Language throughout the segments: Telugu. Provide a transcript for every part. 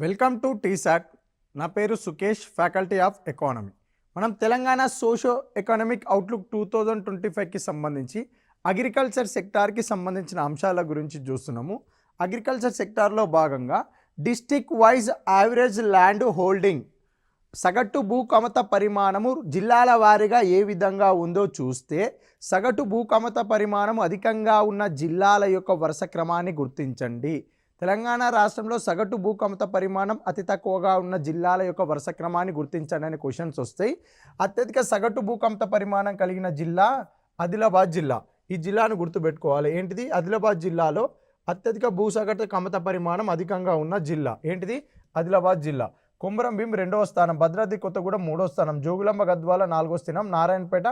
Welcome to T-SAT. నా పేరు సుకేష్, ఫ్యాకల్టీ ఆఫ్ ఎకానమీ. మనం తెలంగాణ సోషో ఎకనామిక్ అవుట్లుక్ 2025కి సంబంధించి అగ్రికల్చర్ సెక్టార్కి సంబంధించిన అంశాల గురించి చూస్తున్నాము. అగ్రికల్చర్ సెక్టార్లో భాగంగా district wise average land holding సగటు భూకమత పరిమాణము జిల్లాల వారీగా ఏ విధంగా ఉందో చూస్తే, సగటు భూకమత పరిమాణం అధికంగా ఉన్న జిల్లాల యొక్క వరుస క్రమాన్ని గుర్తించండి. తెలంగాణ రాష్ట్రంలో సగటు భూకమత పరిమాణం అతి తక్కువగా ఉన్న జిల్లాల యొక్క వరుస క్రమాన్ని గుర్తించండి అనే క్వశ్చన్స్ వస్తాయి. అత్యధిక సగటు భూకమత పరిమాణం కలిగిన జిల్లా ఆదిలాబాద్ జిల్లా. ఈ జిల్లాను గుర్తుపెట్టుకోవాలి. ఏంటిది? ఆదిలాబాద్ జిల్లాలో అత్యధిక భూసగటు కమత పరిమాణం అధికంగా ఉన్న జిల్లా ఏంటిది? ఆదిలాబాద్ జిల్లా. కొమరంభీం 2వ స్థానం, భద్రాద్రి కొత్తగూడెం 3వ స్థానం, జోగులాంబ గద్వాల 4వ స్థానం, నారాయణపేట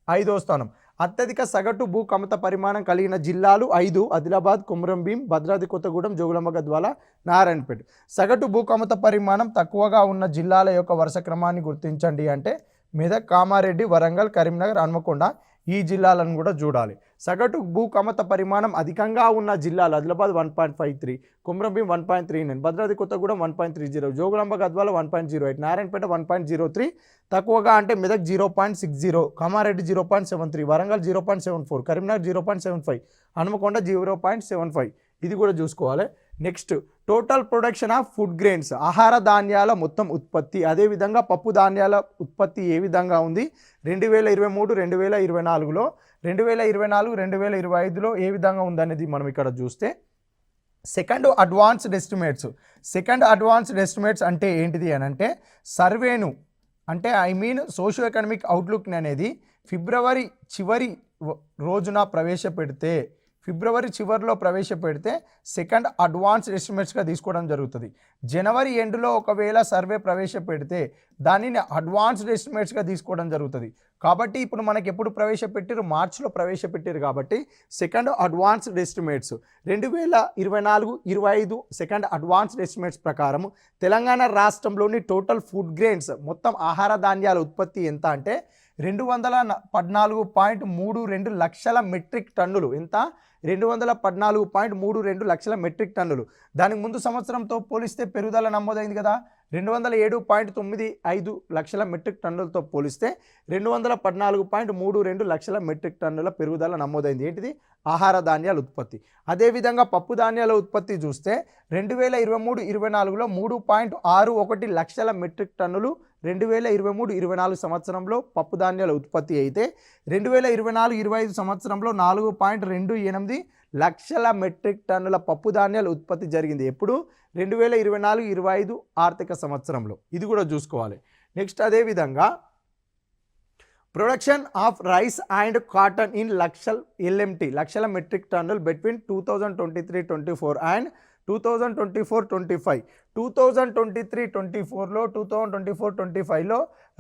5వ స్థానం. అత్యధిక సగటు భూ కమత పరిమాణం కలిగిన జిల్లాలు 5: ఆదిలాబాద్, కొమరంభీం, భద్రాద్రి కొత్తగూడెం, జోగులాంబ గద్వాల, నారాయణపేట. సగటు భూ కమత పరిమాణం తక్కువగా ఉన్న జిల్లాల యొక్క వరుస క్రమాన్ని గుర్తించండి అంటే మెదక్, కామారెడ్డి, వరంగల్, కరీంనగర్, హన్మకొండ ఈ జిల్లాలను కూడా చూడాలి. సగటు భూ కమత పరిమాణం అధికంగా ఉన్న జిల్లాలు ఆదిలాబాద్ 1.53, కొమరంభీం 1.39, భద్రాద్రి కొత్తగూడెం 1.30, జోగులాంబ గద్వాల 1.08, నారాయణపేట 1.03, తక్కువగా అంటే మెదక్ 0.60, కామారెడ్డి 0.73, వరంగల్ 0.74, కరీంనగర్ 0.75, హన్మకొండ 0.75. ఇది కూడా చూసుకోవాలి. Next, total production of food grains, ఆహార ధాన్యాల మొత్తం ఉత్పత్తి, అదేవిధంగా పప్పు ధాన్యాల ఉత్పత్తి ఏ విధంగా ఉంది 2023, 2024లో, 2024, 2025లో ఏ విధంగా ఉందనేది మనం ఇక్కడ చూస్తే, సెకండ్ అడ్వాన్స్డ్ ఎస్టిమేట్స్ అంటే ఏంటిది అని అంటే సర్వేను అంటే సోషో ఎకనామిక్ అవుట్లుక్ని అనేది ఫిబ్రవరి చివరిలో ప్రవేశపెడితే సెకండ్ అడ్వాన్స్డ్ ఎస్టిమేట్స్గా తీసుకోవడం జరుగుతుంది. జనవరి ఎండ్లో ఒకవేళ సర్వే ప్రవేశపెడితే దానిని అడ్వాన్స్డ్ ఎస్టిమేట్స్గా తీసుకోవడం జరుగుతుంది. కాబట్టి ఇప్పుడు మనకి ఎప్పుడు ప్రవేశపెట్టారు? మార్చిలో ప్రవేశపెట్టారు. కాబట్టి second advanced estimates 2024-25 second advanced estimates ప్రకారం తెలంగాణ రాష్ట్రంలోని టోటల్ ఫుడ్ గ్రెయిన్స్ మొత్తం ఆహార ధాన్యాల ఉత్పత్తి ఎంత అంటే 214.32 లక్షల మెట్రిక్ టన్నులు. ఎంత? 214.32 లక్షల మెట్రిక్ టన్నులు. దానికి ముందు సంవత్సరంతో పోలిస్తే పెరుగుదల నమోదైంది కదా. 207.95 లక్షల మెట్రిక్ టన్నులతో పోలిస్తే 214.32 లక్షల మెట్రిక్ టన్నుల పెరుగుదల నమోదైంది. ఏంటిది? ఆహార ధాన్యాల ఉత్పత్తి. అదేవిధంగా పప్పు ధాన్యాల ఉత్పత్తి చూస్తే 2023-24లో 3.61 లక్షల మెట్రిక్ టన్నులు 2023-24 సంవత్సరంలో పప్పు ధాన్యాల ఉత్పత్తి అయితే 2024-25 సంవత్సరంలో 4.28 లక్షల మెట్రిక్ టన్నుల పప్పు ధాన్యాల ఉత్పత్తి జరిగింది. ఎప్పుడు? 2024-25 ఆర్థిక సంవత్సరంలో. ఇది కూడా చూసుకోవాలి. నెక్స్ట్, అదేవిధంగా production of rice and cotton in లక్షల మెట్రిక్ టన్నులు బిట్వీన్ 2023-24 అండ్ 2024-25. 2023-24లో 2024-25లో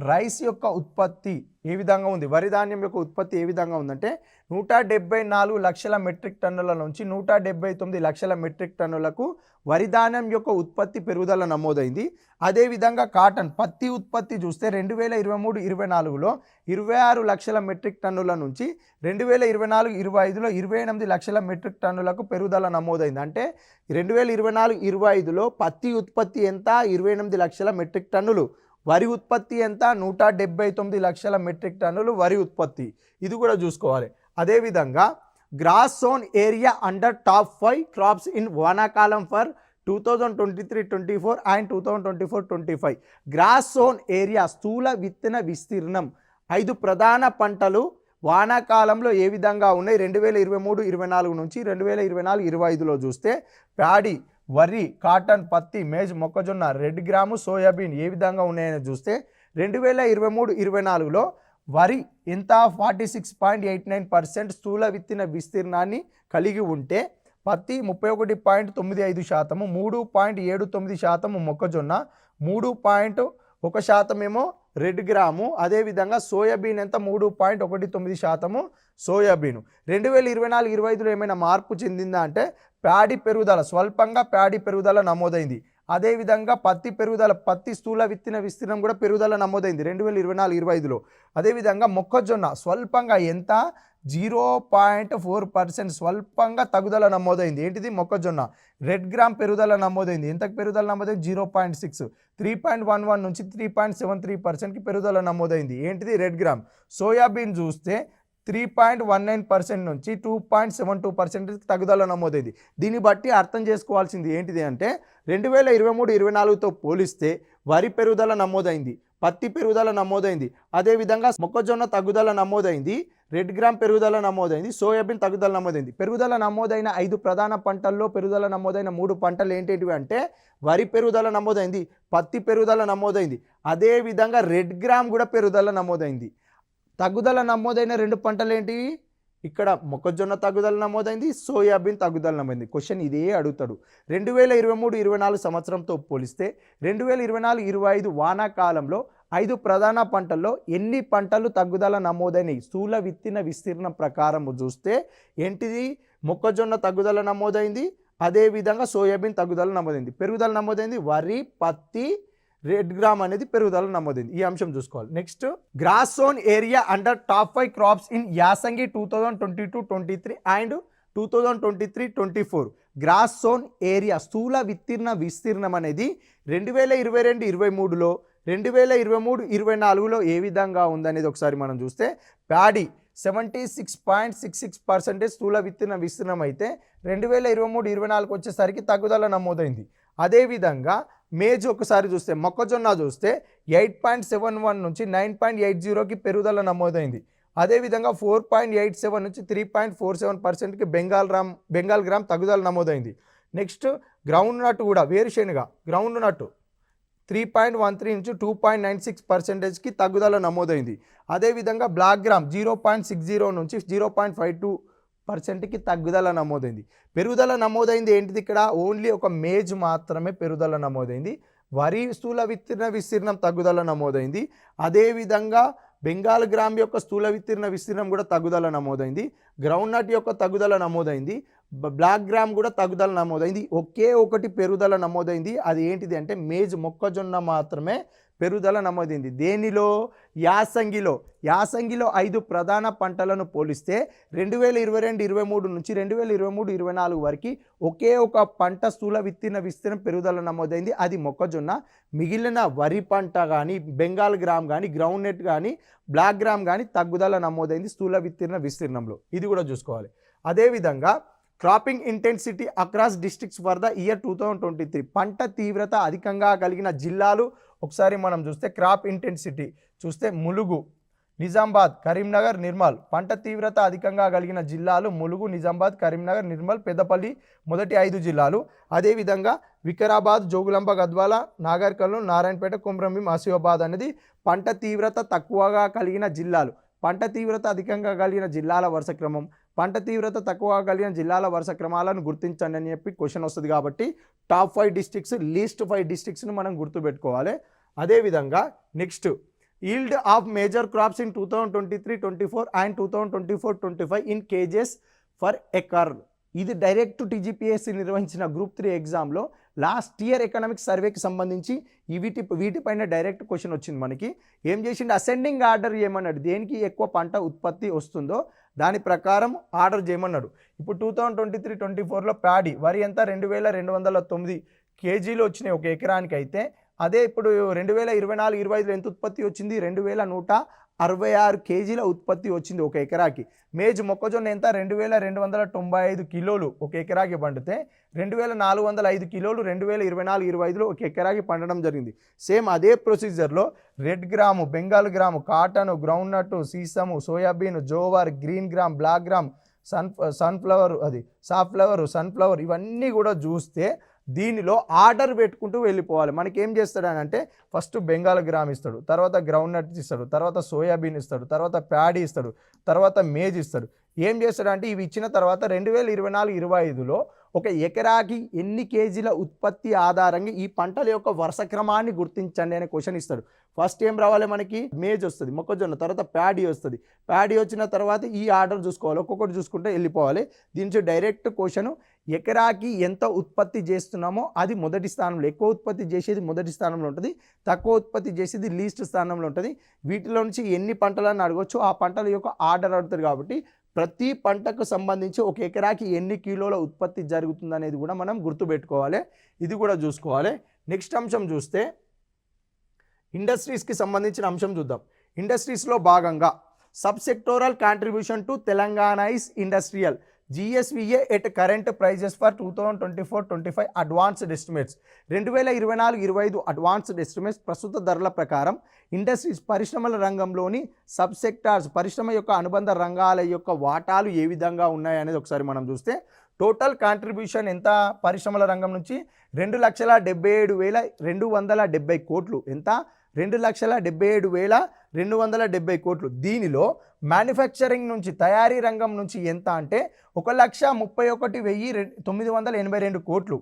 రైస్ యొక్క ఉత్పత్తి ఏ విధంగా ఉంది? వరి ధాన్యం యొక్క ఉత్పత్తి ఏ విధంగా ఉందంటే 174 లక్షల మెట్రిక్ టన్నుల నుంచి 179 లక్షల మెట్రిక్ టన్నులకు వరి ధాన్యం యొక్క ఉత్పత్తి పెరుగుదల నమోదైంది. అదేవిధంగా కాటన్ పత్తి ఉత్పత్తి చూస్తే 2023-24లో 26 లక్షల మెట్రిక్ టన్నుల నుంచి 2024-25లో 28 లక్షల మెట్రిక్ టన్నులకు పెరుగుదల నమోదైంది. అంటే 2024-25లో పత్తి ఉత్పత్తి ఎంత? 28 లక్షల మెట్రిక్ టన్నులు. వరి ఉత్పత్తి ఎంత? 179 లక్షల మెట్రిక్ టన్నులు వరి ఉత్పత్తి. ఇది కూడా చూసుకోవాలి. అదేవిధంగా gross son area under top 5 crops in వానాకాలం ఫర్ 2023-24 అండ్ 2024-25. గ్రాస్ సోన్ ఏరియా స్థూల విత్తన విస్తీర్ణం 5 ప్రధాన పంటలు వానాకాలంలో ఏ విధంగా ఉన్నాయి 2023-24 నుంచి 2024-25లో చూస్తే ప్యాడీ, వరి, కాటన్, పత్తి, మేజ్, మొక్కజొన్న, రెడ్ గ్రాము, సోయాబీన్ ఏ విధంగా ఉన్నాయని చూస్తే 2023-24లో వరి ఎంత? 46.89% స్థూల విత్తన విస్తీర్ణాన్ని కలిగి ఉంటే పత్తి 31.95%, 3.79% మొక్కజొన్న, 3.1% ఏమో రెడ్ గ్రాము, అదేవిధంగా సోయాబీన్ ఎంత? 3.19% సోయాబీను. 2024-25లో ఏమైనా మార్పు చెందిందా అంటే ప్యాడీ పెరుగుదల, స్వల్పంగా ప్యాడీ పెరుగుదల నమోదైంది. అదేవిధంగా పత్తి స్థూల విత్తన విస్తీర్ణం కూడా పెరుగుదల నమోదైంది 2024-25లో. అదేవిధంగా మొక్కజొన్న స్వల్పంగా ఎంత? 0.4% స్వల్పంగా తగ్గుదల నమోదైంది. ఏంటిది? మొక్కజొన్న. రెడ్ గ్రామ్ పెరుగుదల నమోదైంది. ఎంతకు పెరుగుదల నమోదైంది? 0.6, 3.11 నుంచి 3.73%కి పెరుగుదల నమోదైంది. ఏంటిది? Red gram. సోయాబీన్ చూస్తే 3.19% నుంచి 2.72% తగ్గుదల నమోదైంది. దీన్ని బట్టి అర్థం చేసుకోవాల్సింది ఏంటిది అంటే 2023-24తో పోలిస్తే వరి పెరుగుదల నమోదైంది, పత్తి పెరుగుదల నమోదైంది, అదేవిధంగా మొక్కజొన్న తగ్గుదల నమోదైంది, రెడ్ గ్రామ్ పెరుగుదల నమోదైంది, సోయాబీన్ తగ్గుదల నమోదైంది. పెరుగుదల నమోదైన 5 ప్రధాన పంటల్లో పెరుగుదల నమోదైన 3 పంటలు ఏంటివి అంటే వరి పెరుగుదల నమోదైంది, పత్తి పెరుగుదల నమోదైంది, అదేవిధంగా రెడ్ గ్రామ్ కూడా పెరుగుదల నమోదైంది. తగ్గుదల నమోదైన 2 పంటలు ఏంటివి? ఇక్కడ మొక్కజొన్న తగ్గుదల నమోదైంది, సోయాబీన్ తగ్గుదల నమోదైంది. క్వశ్చన్ ఇదే అడుగుతాడు. 2023-24 సంవత్సరంతో పోలిస్తే 2024-25 వానాకాలంలో 5 ప్రధాన పంటల్లో ఎన్ని పంటలు తగ్గుదల నమోదైనవి? స్థూల విత్తన విస్తీర్ణం ప్రకారం చూస్తే ఏంటిది? మొక్కజొన్న తగ్గుదల నమోదైంది, అదేవిధంగా సోయాబీన్ తగ్గుదల నమోదైంది. పెరుగుదల నమోదైంది వరి, పత్తి, రెడ్ గ్రామ్ అనేది పెరుగుదల నమోదైంది. ఈ అంశం చూసుకోవాలి. Next, gross sown area under top 5 crops in Yasangi 2022-23 and 2023-24. Gross sown area స్థూల విస్తీర్ణం అనేది 2022-23లో 2023-24లో ఏ విధంగా ఉందనేది ఒకసారి మనం చూస్తే ప్యాడీ 76.66% స్థూల విస్తీర్ణం అయితే 2023-24 వచ్చేసరికి తగ్గుదల నమోదైంది. అదేవిధంగా మేజ్ ఒకసారి చూస్తే మొక్కజొన్న చూస్తే 8.71 నుంచి 9.80కి పెరుగుదల నమోదైంది. అదేవిధంగా 4.87 నుంచి 3.47%కి బెంగాల్ గ్రామ్ తగ్గుదల నమోదైంది. నెక్స్ట్, గ్రౌండ్ నట్ కూడా వేరుశెనగ గ్రౌండ్ నట్ 3.13 నుంచి 2.96%కి తగ్గుదల నమోదైంది. అదేవిధంగా బ్లాక్ గ్రామ్ 0.60 నుంచి 0.52%కి తగ్గుదల నమోదైంది. పెరుగుదల నమోదైంది ఏంటిది? ఇక్కడ ఓన్లీ ఒక మేజ్ మాత్రమే పెరుగుదల నమోదైంది. వరి స్థూల విస్తీర్ణం తగ్గుదల నమోదైంది. అదేవిధంగా బెంగాల్ గ్రామ్ యొక్క స్థూల విస్తీర్ణం కూడా తగ్గుదల నమోదైంది. గ్రౌండ్ నట్ యొక్క తగ్గుదల నమోదైంది. బ్లాక్ గ్రామ్ కూడా తగ్గుదల నమోదైంది. ఒకే ఒకటి పెరుగుదల నమోదైంది. అది ఏంటిది అంటే మేజ్ మొక్కజొన్న మాత్రమే పెరుగుదల నమోదైంది. దేనిలో? యాసంగిలో 5 ప్రధాన పంటలను పోలిస్తే 2022-23 నుంచి 2023-24 వరకు ఒకే ఒక పంట స్థూల విస్తీర్ణం పెరుగుదల నమోదైంది. అది మొక్కజొన్న. మిగిలిన వరి పంట కానీ, బెంగాల్ గ్రామ్ కానీ, గ్రౌండ్ నెట్ కానీ, బ్లాక్ గ్రామ్ కానీ తగ్గుదల నమోదైంది స్థూల విస్తీర్ణంలో. ఇది కూడా చూసుకోవాలి. అదేవిధంగా cropping intensity across districts for the year 2023. పంట తీవ్రత అధికంగా కలిగిన జిల్లాలు ఒకసారి మనం చూస్తే క్రాప్ ఇంటెన్సిటీ చూస్తే ములుగు, నిజామాబాద్, కరీంనగర్, నిర్మల్. పంట తీవ్రత అధికంగా కలిగిన జిల్లాలు ములుగు, నిజామాబాద్, కరీంనగర్, నిర్మల్, పెద్దపల్లి మొదటి 5 జిల్లాలు. అదేవిధంగా వికారాబాద్, జోగులాంబ, గద్వాల, నాగర్ కర్నూల్, నారాయణపేట, కొమ్రంభీం, ఆసిఫాబాద్ అనేది పంట తీవ్రత తక్కువగా కలిగిన జిల్లాలు. పంట తీవ్రత అధికంగా కలిగిన జిల్లాల వరుస క్రమం, పంట తీవ్రత తక్కువగా కలిగిన జిల్లాల వరుస క్రమాలను గుర్తించండి అని చెప్పి క్వశ్చన్ వస్తుంది. కాబట్టి టాప్ 5 డిస్ట్రిక్ట్స్, లీస్ట్ 5 డిస్ట్రిక్ట్స్ను మనం గుర్తుపెట్టుకోవాలి. అదేవిధంగా next, yield of major crops in 2023-24 and 2024-25 in kgs for acre. ఇది డైరెక్ట్ టీజీపీఎస్సీ నిర్వహించిన గ్రూప్ 3 ఎగ్జామ్లో లాస్ట్ ఇయర్ ఎకనామిక్స్ సర్వేకి సంబంధించి వీటిపైన డైరెక్ట్ క్వశ్చన్ వచ్చింది. మనకి ఏం చేసిండు? అసెండింగ్ ఆర్డర్ చేయమన్నాడు. దేనికి ఎక్కువ పంట ఉత్పత్తి వస్తుందో దాని ప్రకారం ఆర్డర్ చేయమన్నాడు. ఇప్పుడు 2023-24లో ప్యాడీ వరి ఎంత? 2209 కేజీలు వచ్చినాయి ఒక ఎకరానికి. అయితే అదే ఇప్పుడు 2024-25లో ఎంత ఉత్పత్తి వచ్చింది? 2166 కేజీల ఉత్పత్తి వచ్చింది ఒక ఎకరాకి. మేజ్ మొక్కజొన్న ఎంత? 2295 కిలోలు ఒక ఎకరాకి పండితే 2405 కిలోలు 2024-25లో ఒక ఎకరాకి పండడం జరిగింది. సేమ్ అదే ప్రొసీజర్లో red gram, Bengal gram, cotton, groundnut, sesamum, soybean, jowar, green gram, black gram, sunflower ఇవన్నీ కూడా చూస్తే దీనిలో ఆర్డర్ పెట్టుకుంటూ వెళ్ళిపోవాలి. మనకి ఏం చేస్తాడని అంటే ఫస్ట్ బెంగాల్ గ్రామ్ ఇస్తాడు, తర్వాత గ్రౌండ్ నట్ ఇస్తాడు, తర్వాత సోయాబీన్ ఇస్తాడు, తర్వాత ప్యాడీ ఇస్తాడు, తర్వాత మేజ్ ఇస్తాడు. ఏం చేస్తాడంటే ఇవి ఇచ్చిన తర్వాత 2024-25లో ఒక ఎకరాకి ఎన్ని కేజీల ఉత్పత్తి ఆధారంగా ఈ పంటల యొక్క వరుస క్రమాన్ని గుర్తించండి అనే క్వశ్చన్ ఇస్తాడు. ఫస్ట్ ఏం రావాలి? మనకి మేజ్ వస్తుంది, మొక్కజొన్న, తర్వాత ప్యాడీ వస్తుంది. ప్యాడీ వచ్చిన తర్వాత ఈ ఆర్డర్ చూసుకోవాలి, ఒక్కొక్కటి చూసుకుంటే వెళ్ళిపోవాలి. దీని డైరెక్ట్ క్వశ్చన్ ఎకరాకి ఎంత ఉత్పత్తి చేస్తున్నామో అది మొదటి స్థానంలో, ఎక్కువ ఉత్పత్తి చేసేది మొదటి స్థానంలో ఉంటుంది, తక్కువ ఉత్పత్తి చేసేది లీస్ట్ స్థానంలో ఉంటుంది. వీటిలో నుంచి ఎన్ని పంటలను అడగవచ్చు, ఆ పంటల యొక్క ఆర్డర్ అడుగుతారు. కాబట్టి ప్రతి పంటకు సంబంధించి ఒక ఎకరాకి ఎన్ని కిలోల ఉత్పత్తి జరుగుతుంది అనేది కూడా మనం గుర్తుపెట్టుకోవాలి. ఇది కూడా చూసుకోవాలి. నెక్స్ట్ అంశం చూస్తే ఇండస్ట్రీస్కి సంబంధించిన అంశం చూద్దాం. ఇండస్ట్రీస్లో భాగంగా sub sectoral contribution to Telangana is industrial GSVA at current prices for 2024-25 advanced estimates. 2024-25 advanced estimates ప్రస్తుత ధరల ప్రకారం ఇండస్ట్రీస్ పరిశ్రమల రంగంలోని సబ్ సెక్టార్స్ పరిశ్రమ యొక్క అనుబంధ రంగాల యొక్క వాటాలు ఏ విధంగా ఉన్నాయనేది ఒకసారి మనం చూస్తే టోటల్ కాంట్రిబ్యూషన్ ఎంత పరిశ్రమల రంగం నుంచి 2,77,270 కోట్లు. ఎంత? 2,77,270 కోట్లు. దీనిలో మ్యానుఫ్యాక్చరింగ్ నుంచి తయారీ రంగం నుంచి ఎంత అంటే 1,31,982 కోట్లు.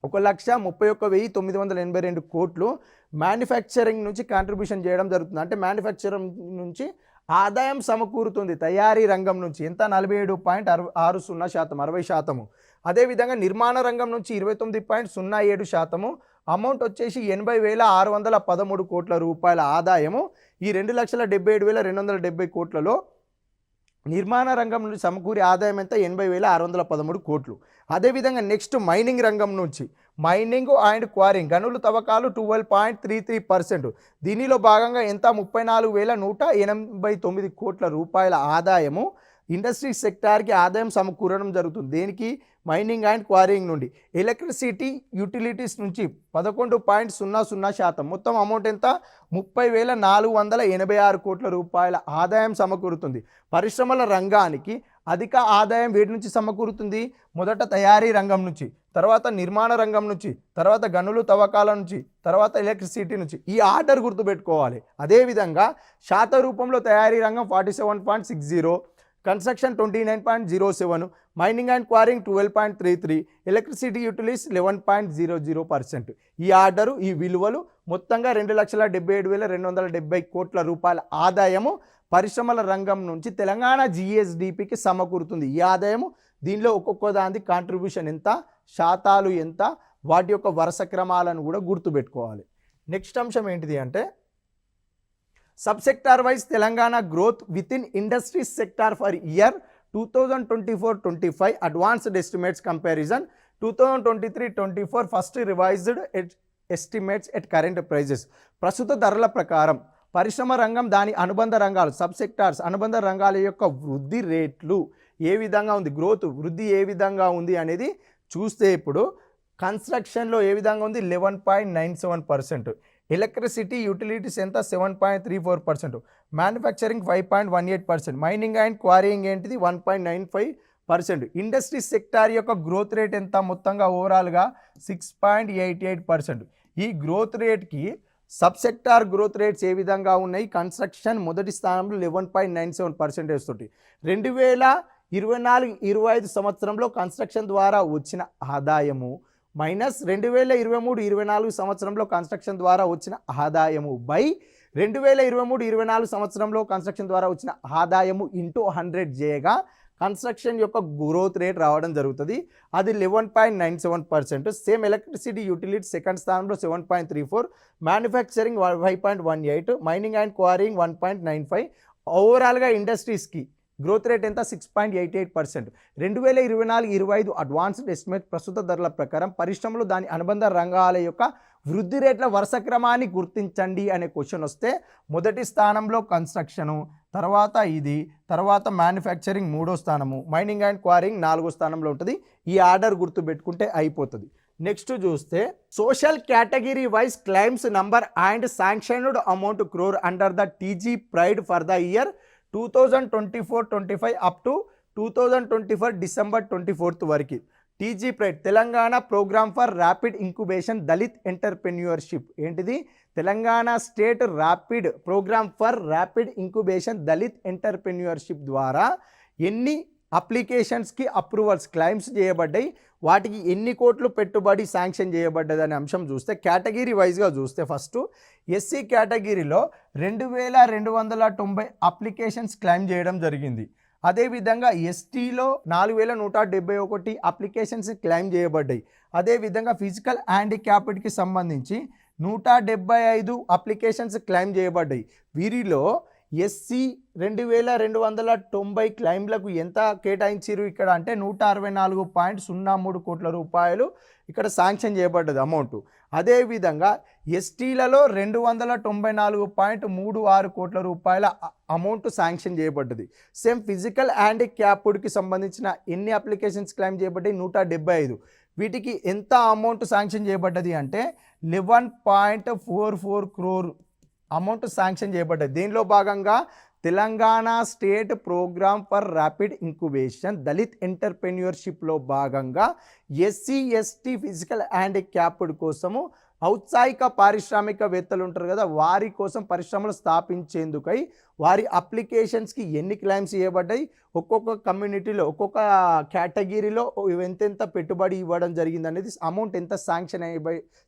1,31,982 కోట్లు మ్యానుఫ్యాక్చరింగ్ నుంచి కాంట్రిబ్యూషన్ చేయడం జరుగుతుంది. అంటే మ్యానుఫ్యాక్చరింగ్ నుంచి ఆదాయం సమకూరుతుంది తయారీ రంగం నుంచి. ఎంత? 47.60%, 60%. అదేవిధంగా నిర్మాణ రంగం నుంచి 29.07%. అమౌంట్ వచ్చేసి 80,613 కోట్ల రూపాయల ఆదాయము. ఈ 2,77,270 కోట్లలో నిర్మాణ రంగం నుంచి సమకూరి ఆదాయం ఎంత? 80,613 కోట్లు. అదేవిధంగా నెక్స్ట్ మైనింగ్ రంగం నుంచి మైనింగ్ అండ్ క్వారింగ్ గనులు తవ్వకాలు 12.33%. దీనిలో భాగంగా ఎంత? 34,189 కోట్ల రూపాయల ఆదాయము ఇండస్ట్రీ సెక్టార్కి ఆదాయం సమకూరడం జరుగుతుంది. దేనికి? మైనింగ్ అండ్ క్వారింగ్ నుండి. ఎలక్ట్రిసిటీ యూటిలిటీస్ నుంచి 11.00%. మొత్తం అమౌంట్ ఎంత? 30,486 కోట్ల రూపాయల ఆదాయం సమకూరుతుంది. పరిశ్రమల రంగానికి అధిక ఆదాయం వేటి నుంచి సమకూరుతుంది? మొదట తయారీ రంగం నుంచి, తర్వాత నిర్మాణ రంగం నుంచి, తర్వాత గనులు తవ్వకాల నుంచి, తర్వాత ఎలక్ట్రిసిటీ నుంచి. ఈ ఆర్డర్ గుర్తుపెట్టుకోవాలి. అదేవిధంగా శాత రూపంలో తయారీ రంగం 47.60%, construction 29.07%, mining and quarrying 12.33%, electricity utilities 11.00%. ఈ ఆర్డరు, ఈ విలువలు మొత్తంగా 2,77,270 కోట్ల రూపాయల ఆదాయము పరిశ్రమల రంగం నుంచి తెలంగాణ GSDPకి సమకూరుతుంది. ఈ ఆదాయము దీనిలో ఒక్కొక్క దాని కాంట్రిబ్యూషన్ ఎంత, శాతాలు ఎంత, వాటి యొక్క వరుస క్రమాలను కూడా గుర్తుపెట్టుకోవాలి. నెక్స్ట్ అంశం ఏంటిది అంటే subsector wise Telangana growth within industries sector for year 2024-25 advanced estimates comparison 2023-24 first revised estimates at current prices. ప్రస్తుత ధరల ప్రకారం పరిశ్రమ రంగం దాని అనుబంధ రంగాలు సబ్ సెక్టార్స్ అనుబంధ రంగాల యొక్క వృద్ధి రేట్లు ఏ విధంగా ఉంది, గ్రోత్ వృద్ధి ఏ విధంగా ఉంది అనేది చూస్తే ఇప్పుడు కన్స్ట్రక్షన్లో ఏ విధంగా ఉంది? 11.97%, ఎలక్ట్రిసిటీ యూటిలిటీస్ ఎంత? 7.34%, మ్యానుఫ్యాక్చరింగ్ 5.18%, మైనింగ్ అండ్ క్వారీయింగ్ ఏంటిది? 1.95%. ఇండస్ట్రీ సెక్టార్ యొక్క గ్రోత్ రేట్ ఎంత? మొత్తంగా ఓవరాల్గా 6.88%. ఈ గ్రోత్ రేట్కి సబ్ సెక్టార్ గ్రోత్ రేట్స్ ఏ విధంగా ఉన్నాయి? కన్స్ట్రక్షన్ మొదటి స్థానంలో 11.97% తోటి. 2024-25 సంవత్సరంలో కన్స్ట్రక్షన్ ద్వారా వచ్చిన ఆదాయము మైనస్ 2023-24 సంవత్సరంలో కన్స్ట్రక్షన్ ద్వారా వచ్చిన ఆదాయము బై 2023-24 సంవత్సరంలో కన్స్ట్రక్షన్ ద్వారా వచ్చిన ఆదాయము ఇంటూ 100 చేయగా కన్స్ట్రక్షన్ యొక్క గ్రోత్ రేట్ రావడం జరుగుతుంది. అది 11.97%. సేమ్ ఎలక్ట్రిసిటీ యూటిలిటీ సెకండ్ స్థానంలో 7.34%, మ్యానుఫ్యాక్చరింగ్ 5.18%, మైనింగ్ అండ్ క్వారీయింగ్ 1.95%. ఓవరాల్గా ఇండస్ట్రీస్కి గ్రోత్ రేట్ ఎంత? 6.88%. 2024-25 అడ్వాన్స్డ్ ఎస్టిమేట్ ప్రస్తుత ధరల ప్రకారం పరిశ్రమలు దాని అనుబంధ రంగాల యొక్క వృద్ధి రేట్ల వరుస క్రమాన్ని గుర్తించండి అనే క్వశ్చన్ వస్తే మొదటి స్థానంలో కన్స్ట్రక్షను, తర్వాత ఇది, తర్వాత మ్యానుఫ్యాక్చరింగ్ మూడో స్థానము, మైనింగ్ అండ్ క్వారింగ్ 4వ స్థానంలో ఉంటుంది. ఈ ఆర్డర్ గుర్తుపెట్టుకుంటే అయిపోతుంది. నెక్స్ట్ చూస్తే social category wise claims number and sanctioned amount crore under the TG pride for the year 2024-25 up to 2024 December 24 వరకు. TG pride Telangana programme for rapid incubation Dalit entrepreneurship. ఏంటిది? Telangana state rapid programme for rapid incubation Dalit entrepreneurship ద్వారా ఎన్ని అప్లికేషన్స్కి అప్రూవల్స్ క్లైమ్స్ చేయబడ్డాయి, వాటికి ఎన్ని కోట్లు పెట్టుబడి శాంక్షన్ చేయబడ్డది అనే అంశం చూస్తే కేటగిరీ వైజ్గా చూస్తే ఫస్ట్ ఎస్సీ కేటగిరీలో 2,290 అప్లికేషన్స్ క్లైమ్ చేయడం జరిగింది. అదేవిధంగా ఎస్టీలో 4,171 అప్లికేషన్స్ క్లైమ్ చేయబడ్డాయి. అదేవిధంగా ఫిజికల్ హ్యాండిక్యాప్డ్కి సంబంధించి 175 అప్లికేషన్స్ క్లైమ్ చేయబడ్డాయి. వీరిలో ఎస్సీ 2290 క్లైమ్లకు ఎంత కేటాయించారు ఇక్కడ అంటే 164.03 కోట్ల రూపాయలు ఇక్కడ శాంక్షన్ చేయబడ్డది అమౌంట్. అదేవిధంగా ఎస్టీలలో 294.36 కోట్ల రూపాయల అమౌంట్ శాంక్షన్ చేయబడ్డది. సేమ్ ఫిజికల్ హ్యాండిక్యాప్డ్కి సంబంధించిన ఎన్ని అప్లికేషన్స్ క్లైమ్ చేయబడ్డాయి 175. వీటికి ఎంత అమౌంట్ శాంక్షన్ చేయబడ్డది అంటే 11.44 crore అమౌంట్ శాంక్షన్ చేయబడ్డది. దీనిలో భాగంగా Telangana state program for rapid incubation Dalit ఎంటర్ప్రెన్యూర్షిప్లో భాగంగా ఎస్సీ ఎస్టీ ఫిజికల్ హ్యాండిక్యాప్డ్ కోసము ఔత్సాహిక పారిశ్రామికవేత్తలు ఉంటారు కదా, వారి కోసం పరిశ్రమలు స్థాపించేందుకై వారి అప్లికేషన్స్కి ఎన్ని క్లైమ్స్ చేయబడ్డాయి, ఒక్కొక్క కమ్యూనిటీలో ఒక్కొక్క కేటగిరీలో ఎంతెంత పెట్టుబడి ఇవ్వడం జరిగింది అనేది, అమౌంట్ ఎంత శాంక్షన్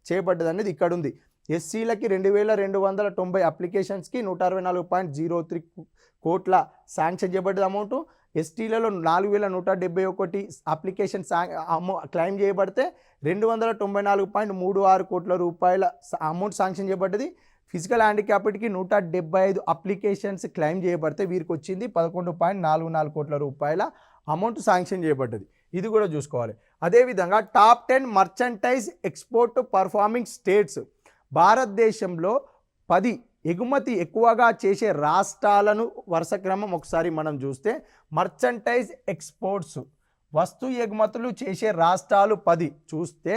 చేయబడ్డది అనేది ఇక్కడ ఉంది. ఎస్సీలకి 2290 అప్లికేషన్స్కి 164.03 కోట్ల శాంక్షన్ చేయబడ్డది అమౌంట్. ఎస్టీలలో 4171 అప్లికేషన్ క్లైమ్ చేయబడితే 294.36 కోట్ల రూపాయల అమౌంట్ శాంక్షన్ చేయబడ్డది. ఫిజికల్ హ్యాండిక్యాప్డ్కి 175 అప్లికేషన్స్ క్లైమ్ చేయబడితే వీరికి వచ్చింది 11.44 కోట్ల రూపాయల అమౌంట్ శాంక్షన్ చేయబడ్డది. ఇది కూడా చూసుకోవాలి. అదేవిధంగా టాప్ 10 మర్చంటైజ్ ఎక్స్పోర్ట్ పర్ఫార్మింగ్ స్టేట్స్, భారతదేశంలో 10 ఎగుమతి ఎక్కువగా చేసే రాష్ట్రాలను వరుస క్రమం ఒకసారి మనం చూస్తే, మర్చంటైజ్ ఎక్స్పోర్ట్స్ వస్తు ఎగుమతులు చేసే రాష్ట్రాలు 10 చూస్తే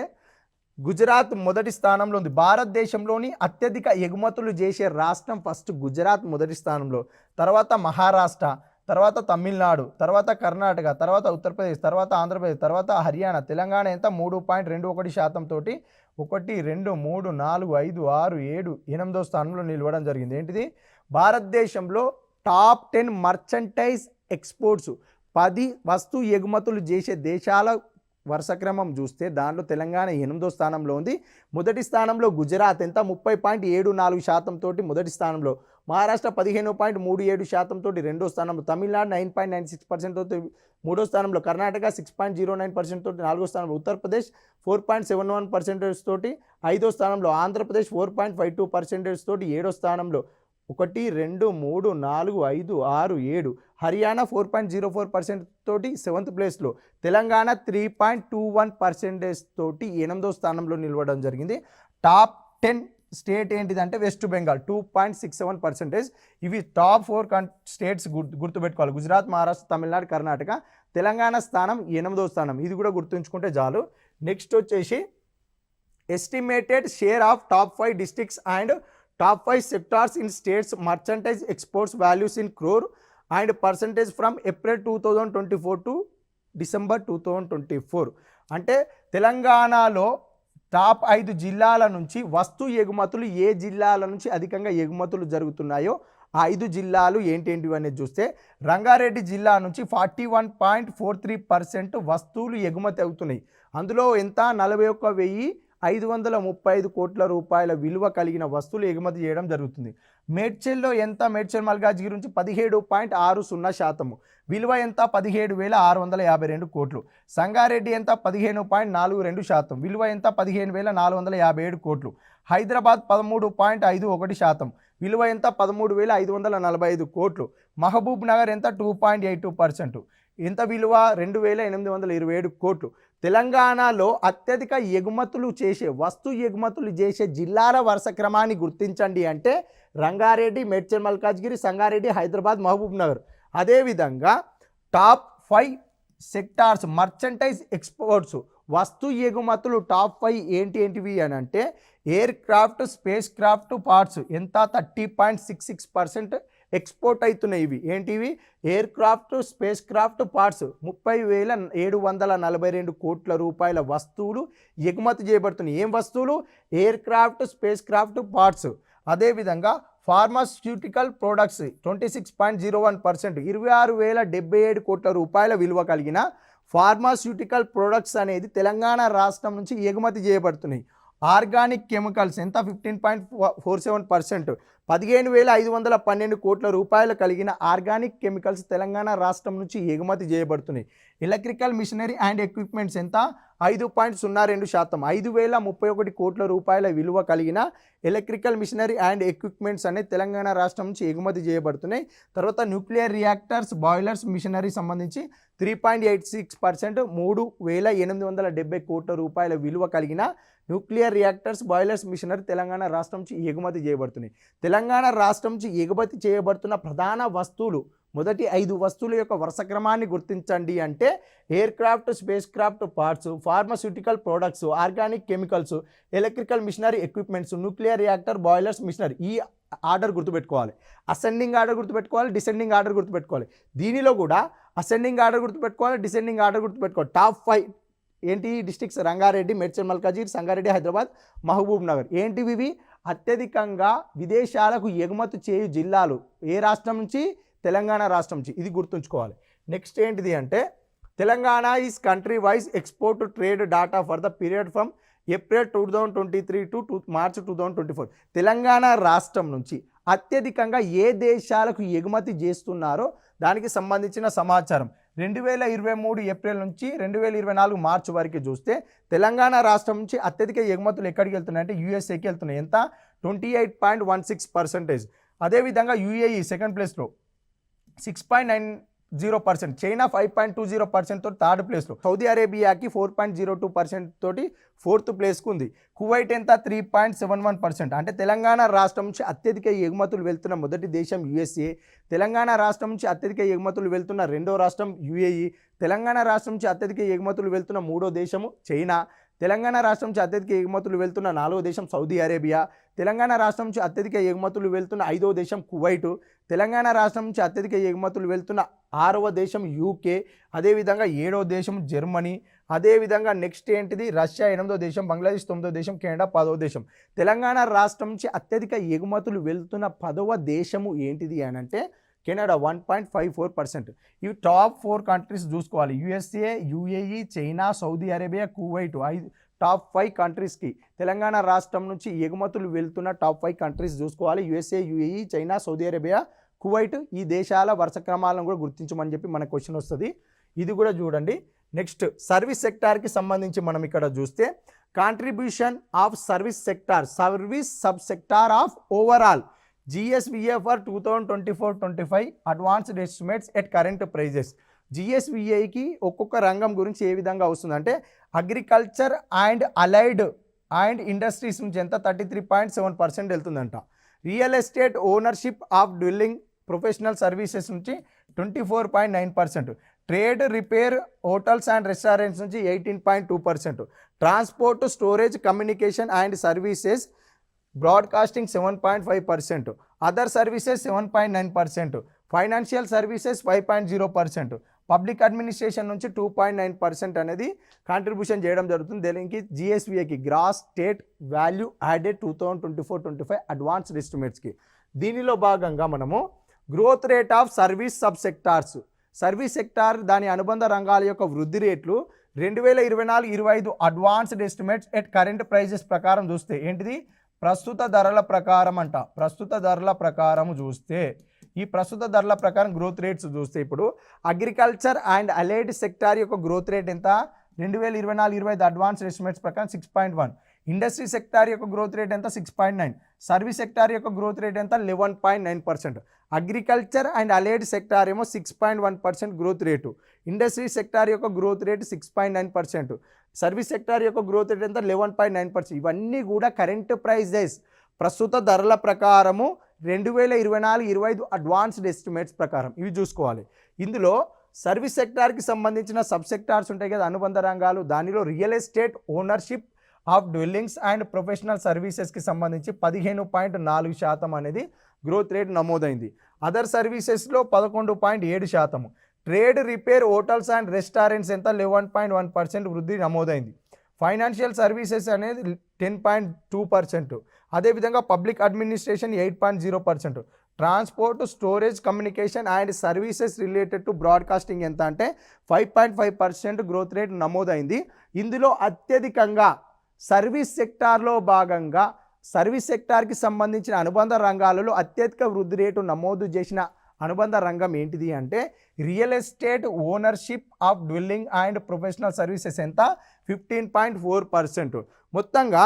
గుజరాత్ మొదటి స్థానంలో ఉంది. భారతదేశంలోని అత్యధిక ఎగుమతులు చేసే రాష్ట్రం ఫస్ట్ గుజరాత్ మొదటి స్థానంలో, తర్వాత మహారాష్ట్ర, తర్వాత తమిళనాడు, తర్వాత కర్ణాటక, తర్వాత ఉత్తరప్రదేశ్, తర్వాత ఆంధ్రప్రదేశ్, తర్వాత హర్యానా. తెలంగాణ ఎంత 3.21% తోటి 1, 2, 3, 4, 5, 6, 7, 8వ స్థానంలో నిలవడం జరిగింది. ఏంటిది? భారతదేశంలో టాప్ 10 మర్చంటైజ్ ఎక్స్పోర్ట్స్ 10 వస్తు ఎగుమతులు చేసే దేశాల వరుస క్రమం చూస్తే దాంట్లో తెలంగాణ 8వ స్థానంలో ఉంది. మొదటి స్థానంలో గుజరాత్ ఎంత 30.74% తోటి మొదటి స్థానంలో, మహారాష్ట్ర 15.37% తోటి రెండో స్థానంలో, తమిళనాడు 9.96% తోటి మూడో స్థానంలో, కర్ణాటక 6.09% తోటి నాలుగో స్థానంలో, ఉత్తరప్రదేశ్ 4.71% తోటి ఐదో స్థానంలో, ఆంధ్రప్రదేశ్ 4.52% తోటి ఏడో స్థానంలో, 1, 2, 3, 4, 5, 6, 7, హర్యానా 4.04% తోటి 7th ప్లేస్లో, తెలంగాణ 3.21% తోటి 8వ స్థానంలో నిలవడం జరిగింది. టాప్ 10 స్టేట్ ఏంటిదంటే వెస్ట్ బెంగాల్ 2.67%. ఇవి టాప్ 4 స్టేట్స్ గుర్తుపెట్టుకోవాలి. గుజరాత్, మహారాష్ట్ర, తమిళనాడు, కర్ణాటక. తెలంగాణ స్థానం 8వ స్థానం, ఇది కూడా గుర్తుంచుకుంటే చాలు. నెక్స్ట్ వచ్చేసి estimated share of top 5 districts and top 5 sectors in states merchandise exports values in crore and percentage from April 2024 to December 2024. అంటే తెలంగాణలో టాప్ 5 జిల్లాల నుంచి వస్తు ఎగుమతులు ఏ జిల్లాల నుంచి అధికంగా ఎగుమతులు జరుగుతున్నాయో ఆ 5 జిల్లాలు ఏంటేంటివి అనేది చూస్తే, రంగారెడ్డి జిల్లా నుంచి 41.43% వస్తువులు ఎగుమతి అవుతున్నాయి. అందులో ఎంత 41,535 కోట్ల రూపాయల విలువ కలిగిన వస్తువులు ఎగుమతి చేయడం జరుగుతుంది. మేడ్చల్లో ఎంత, మేడ్చల్ మల్కాజ్గిరి నుంచి 17.60%, విలువ ఎంత 17,652 కోట్లు. సంగారెడ్డి ఎంత 15.42%, విలువ ఎంత 15,457 కోట్లు. హైదరాబాద్ 13.51%, విలువ ఎంత 13,545 కోట్లు. మహబూబ్ నగర్ ఎంత 2.82%, ఎంత విలువ 2,827 కోట్లు. తెలంగాణలో అత్యధిక ఎగుమతులు చేసే వస్తు ఎగుమతులు చేసే జిల్లాల వరుస క్రమాన్ని గుర్తించండి అంటే రంగారెడ్డి, మేడ్చల్ మల్కాజ్గిరి, సంగారెడ్డి, హైదరాబాద్, మహబూబ్ నగర్. అదేవిధంగా టాప్ 5 సెక్టార్స్ మర్చంటైజ్ ఎక్స్పోర్ట్స్ వస్తు ఎగుమతులు టాప్ 5 ఏంటివి అని అంటే, aircraft, spacecraft parts ఎంత 30.66% ఎక్స్పోర్ట్ అవుతున్నాయి. ఇవి ఏంటివి? Air craft, spacecraft parts 30,742 కోట్ల రూపాయల వస్తువులు ఎగుమతి చేయబడుతున్నాయి. ఏం వస్తువులు? Air craft, spacecraft parts. అదేవిధంగా ఫార్మాస్యూటికల్ ప్రొడక్ట్స్ 26.01%, 26,077 కోట్ల రూపాయల విలువ కలిగిన ఫార్మాస్యూటికల్ ప్రొడక్ట్స్ అనేది తెలంగాణ రాష్ట్రం నుంచి ఎగుమతి చేయబడుతున్నాయి. ఆర్గానిక్ కెమికల్స్ ఎంత 15.47%, 15,512 కోట్ల రూపాయలు కలిగిన ఆర్గానిక్ కెమికల్స్ తెలంగాణ రాష్ట్రం నుంచి ఎగుమతి చేయబడుతున్నాయి. ఎలక్ట్రికల్ మిషనరీ అండ్ ఎక్విప్మెంట్స్ ఎంత 5.02%, 5,031 కోట్ల రూపాయల విలువ కలిగిన ఎలక్ట్రికల్ మిషనరీ అండ్ ఎక్విప్మెంట్స్ అనేది తెలంగాణ రాష్ట్రం నుంచి ఎగుమతి చేయబడుతున్నాయి. తర్వాత న్యూక్లియర్ రియాక్టర్స్ బాయిలర్స్ మిషనరీ సంబంధించి 3.86%, 3,870 కోట్ల రూపాయల విలువ కలిగిన nuclear reactors boilers machinery Telangana రాష్ట్రం నుంచి ఎగుమతి చేయబడుతున్నాయి. తెలంగాణ రాష్ట్రం నుంచి ఎగుమతి చేయబడుతున్న ప్రధాన వస్తువులు, మొదటి 5 వస్తువుల యొక్క వరుస క్రమాన్ని గుర్తించండి అంటే aircraft, spacecraft parts, pharmaceutical products, organic chemicals, electrical machinery equipments, nuclear reactor boilers machinery. ఈ ఆర్డర్ గుర్తుపెట్టుకోవాలి. అసెండింగ్ ఆర్డర్ గుర్తుపెట్టుకోవాలి, డిసెండింగ్ ఆర్డర్ గుర్తుపెట్టుకోవాలి. దీనిలో కూడా అసెండింగ్ ఆర్డర్ గుర్తుపెట్టుకోవాలి, డిసెండింగ్ ఆర్డర్ గుర్తుపెట్టుకోవాలి. టాప్ 5 ఏంటి డిస్ట్రిక్ట్స్? రంగారెడ్డి, మేడ్చల్ మల్కాజిగిరి, సంగారెడ్డి, హైదరాబాద్, మహబూబ్ నగర్. ఏంటివి ఇవి? అత్యధికంగా విదేశాలకు ఎగుమతి చేయు జిల్లాలు ఏ రాష్ట్రం నుంచి? తెలంగాణ రాష్ట్రం నుంచి. ఇది గుర్తుంచుకోవాలి. నెక్స్ట్ ఏంటిది అంటే Telangana is country wise export trade data for the period from April 2023 to March 2024. Telangana రాష్ట్రం నుంచి అత్యధికంగా ఏ దేశాలకు ఎగుమతి చేస్తున్నారో దానికి సంబంధించిన సమాచారం 2023 ఏప్రిల్ నుంచి 2024 మార్చి వరకు చూస్తే తెలంగాణ రాష్ట్రం నుంచి అత్యధిక ఎగుమతులు ఎక్కడికి వెళ్తున్నాయి అంటే యూఎస్ఏకి వెళ్తున్నాయి. ఎంత? 28.16%. అదేవిధంగా యూఏఈ సెకండ్ ప్లేస్లో 6.90%, చైనా 5.20% తోటి థర్డ్ ప్లేస్లో, సౌదీ అరేబియాకి 4.02% తోటి ఫోర్త్ ప్లేస్కు ఉంది. కువైట్ ఎంత? 3.71%. అంటే తెలంగాణ రాష్ట్రం నుంచి అత్యధిక ఎగుమతులు వెళ్తున్న మొదటి దేశం యూఎస్ఏ, తెలంగాణ రాష్ట్రం నుంచి అత్యధిక ఎగుమతులు వెళ్తున్న రెండో రాష్ట్రం యూఏఈ, తెలంగాణ రాష్ట్రం నుంచి అత్యధిక ఎగుమతులు వెళ్తున్న మూడో దేశము చైనా, తెలంగాణ రాష్ట్రం నుంచి అత్యధిక ఎగుమతులు వెళ్తున్న నాలుగో దేశం సౌదీ అరేబియా, తెలంగాణ రాష్ట్రం నుంచి అత్యధిక ఎగుమతులు వెళ్తున్న ఐదో దేశం కువైట్, తెలంగాణ రాష్ట్రం నుంచి అత్యధిక ఎగుమతులు వెళ్తున్న 6వ దేశం యూకే, అదేవిధంగా 7వ దేశం జర్మనీ, అదేవిధంగా నెక్స్ట్ ఏంటిది రష్యా 8వ దేశం, బంగ్లాదేశ్ 9వ దేశం, కెనడా 10వ దేశం. తెలంగాణ రాష్ట్రం నుంచి అత్యధిక ఎగుమతులు వెళ్తున్న 10వ దేశము ఏంటిది అని అంటే కెనడా 1.54%. ఇవి టాప్ 4 కంట్రీస్ చూసుకోవాలి. USA, UAE, China, Saudi Arabia, Kuwait. Top 5 కంట్రీస్కి తెలంగాణ రాష్ట్రం నుంచి ఎగుమతులు వెళ్తున్న టాప్ 5 కంట్రీస్ చూసుకోవాలి. USA, UAE, China, Saudi Arabia, Kuwait. ఈ దేశాల వరుస క్రమాలను కూడా గుర్తించమని చెప్పి మన క్వశ్చన్ వస్తుంది. ఇది కూడా చూడండి. నెక్స్ట్ సర్వీస్ సెక్టార్కి సంబంధించి మనం ఇక్కడ చూస్తే contribution of service sector, service sub sector of overall GSVA for 2024-25 advanced estimates at current prices. GSVAకి ఒక్కొక్క రంగం గురించి ఏ విధంగా వస్తుందంటే agriculture and allied and industries నుంచి ఎంత 33.7% వెళ్తుందంట. Real estate ownership of dwelling professional services నుంచి 24.9%, trade repair hotels and restaurants నుంచి 18.2%, transport storage communication and services broadcasting 7.5%, other services 7.9%, financial services 5.0%, public administration నుంచి 2.9% అనేది కాంట్రిబ్యూషన్ చేయడం జరుగుతుంది. దీనికి GSVAకి gross state value added 2024-25 advanced ఎస్టిమేట్స్కి. దీనిలో భాగంగా మనము growth rate of service sub sectors, service sector దాని అనుబంధ రంగాల యొక్క వృద్ధి రేట్లు 2024-25 advanced estimates at current prices ప్రకారం చూస్తే ఏంటిది? ప్రస్తుత ధరల ప్రకారం అంట. ప్రస్తుత ధరల ప్రకారం చూస్తే ఈ ప్రస్తుత ధరల ప్రకారం గ్రోత్ రేట్స్ చూస్తే ఇప్పుడు అగ్రికల్చర్ అండ్ అలైడ్ సెక్టార్ యొక్క గ్రోత్ రేట్ ఎంత? 2024-25 అడ్వాన్స్ ఎస్టిమేట్స్ ప్రకారం 6.1. ఇండస్ట్రీ సెక్టార్ యొక్క గ్రోత్ రేట్ ఎంత? 6.9. సర్వీస్ సెక్టార్ యొక్క గ్రోత్ రేట్ ఎంత? 11.9%. అగ్రికల్చర్ అండ్ అలైడ్ సెక్టార్ ఏమో 6.1% గ్రోత్ రేటు, ఇండస్ట్రీ సెక్టార్ యొక్క గ్రోత్ రేట్ 6.9%, సర్వీస్ సెక్టార్ యొక్క గ్రోత్ రేట్ ఎంత? 11.9%. ఇవన్నీ కూడా కరెంట్ ప్రైజెస్ ప్రస్తుత ధరల ప్రకారము 2024-25 అడ్వాన్స్డ్ ఎస్టిమేట్స్ ప్రకారం ఇవి చూసుకోవాలి. ఇందులో సర్వీస్ సెక్టార్కి సంబంధించిన సబ్ సెక్టార్స్ ఉంటాయి కదా, అనుబంధ రంగాలు. దానిలో real estate ownership of dwellings and professional సర్వీసెస్కి సంబంధించి 15.4% అనేది గ్రోత్ రేట్ నమోదైంది. అదర్ సర్వీసెస్లో 11.7%, trade repair hotels and restaurants ఎంత? 11.1% వృద్ధి నమోదైంది. ఫైనాన్షియల్ సర్వీసెస్ అనేది 10.2%, అదేవిధంగా public administration 8.0%, transport storage communication and services related to broadcasting ఎంత అంటే 5.5% గ్రోత్ రేట్ నమోదైంది. ఇందులో అత్యధికంగా సర్వీస్ సెక్టార్లో భాగంగా సర్వీస్ సెక్టార్కి సంబంధించిన అనుబంధ రంగాలలో అత్యధిక వృద్ధి రేటు నమోదు చేసిన అనుబంధ రంగం ఏంటిది అంటే real estate, ownership of డ్విల్లింగ్ and professional services ఎంత 15.4%. మొత్తంగా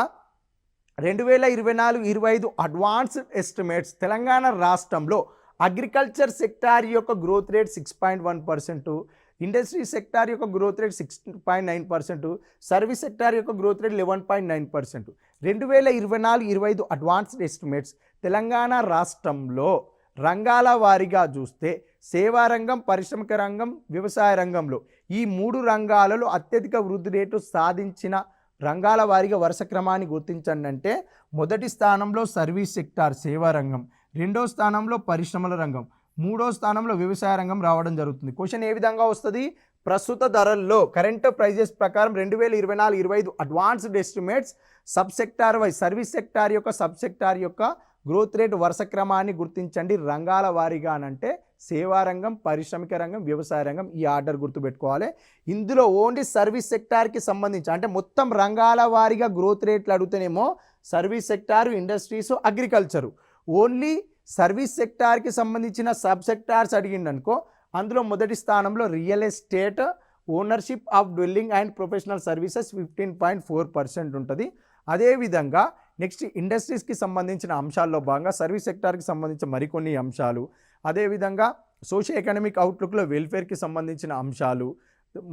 2024-25 అడ్వాన్స్డ్ ఎస్టిమేట్స్ తెలంగాణ రాష్ట్రంలో అగ్రికల్చర్ సెక్టార్ యొక్క గ్రోత్ రేట్ 6.1%, ఇండస్ట్రీ సెక్టార్ యొక్క గ్రోత్ రేట్ 6.9%, సర్వీస్ సెక్టార్ యొక్క growth rate 11.9%. 2024-25 advanced estimates Telangana రాష్ట్రంలో రంగాల వారీగా చూస్తే సేవా రంగం, పారిశ్రామిక రంగం, వ్యవసాయ రంగంలో ఈ 3 రంగాలలో అత్యధిక వృద్ధి రేటు సాధించిన రంగాల వారీగా వరుస క్రమాన్ని గుర్తించండి అంటే మొదటి స్థానంలో సర్వీస్ సెక్టార్ సేవా రంగం, రెండో స్థానంలో పరిశ్రమల రంగం, మూడో స్థానంలో వ్యవసాయ రంగం రావడం జరుగుతుంది. క్వశ్చన్ ఏ విధంగా వస్తుంది? ప్రస్తుత ధరల్లో కరెంట్ ప్రైజెస్ ప్రకారం 2024-25 advanced estimates sub sector wise service sector యొక్క సబ్ సెక్టార్ యొక్క గ్రోత్ రేట్ వరుస క్రమాన్ని గుర్తించండి రంగాల వారీగా అంటే సేవా రంగం, పారిశ్రామిక రంగం, వ్యవసాయ రంగం. ఈ ఆర్డర్ గుర్తుపెట్టుకోవాలి. ఇందులో ఓన్లీ సర్వీస్ సెక్టార్కి సంబంధించి అంటే మొత్తం రంగాల వారీగా గ్రోత్ రేట్లు అడుగుతేనేమో service sector, industries, agriculture. Only service సెక్టార్కి సంబంధించిన సబ్ సెక్టార్స్ అడిగిండనుకో అందులో మొదటి స్థానంలో real estate, ownership of dwelling and professional services 15.4% ఉంటుంది. అదేవిధంగా నెక్స్ట్ ఇండస్ట్రీస్కి సంబంధించిన అంశాల్లో భాగంగా సర్వీస్ సెక్టార్కి సంబంధించిన మరికొన్ని అంశాలు, అదేవిధంగా సోషియో ఎకనామిక్ అవుట్లుక్లో వెల్ఫేర్కి సంబంధించిన అంశాలు,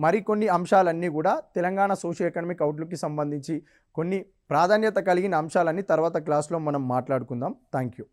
మరికొన్ని అంశాలన్నీ కూడా తెలంగాణ సోషియో ఎకనామిక్ అవుట్లుక్కి సంబంధించి కొన్ని ప్రాధాన్యత కలిగిన అంశాలన్నీ తర్వాత క్లాస్లో మనం మాట్లాడుకుందాం. Thank you.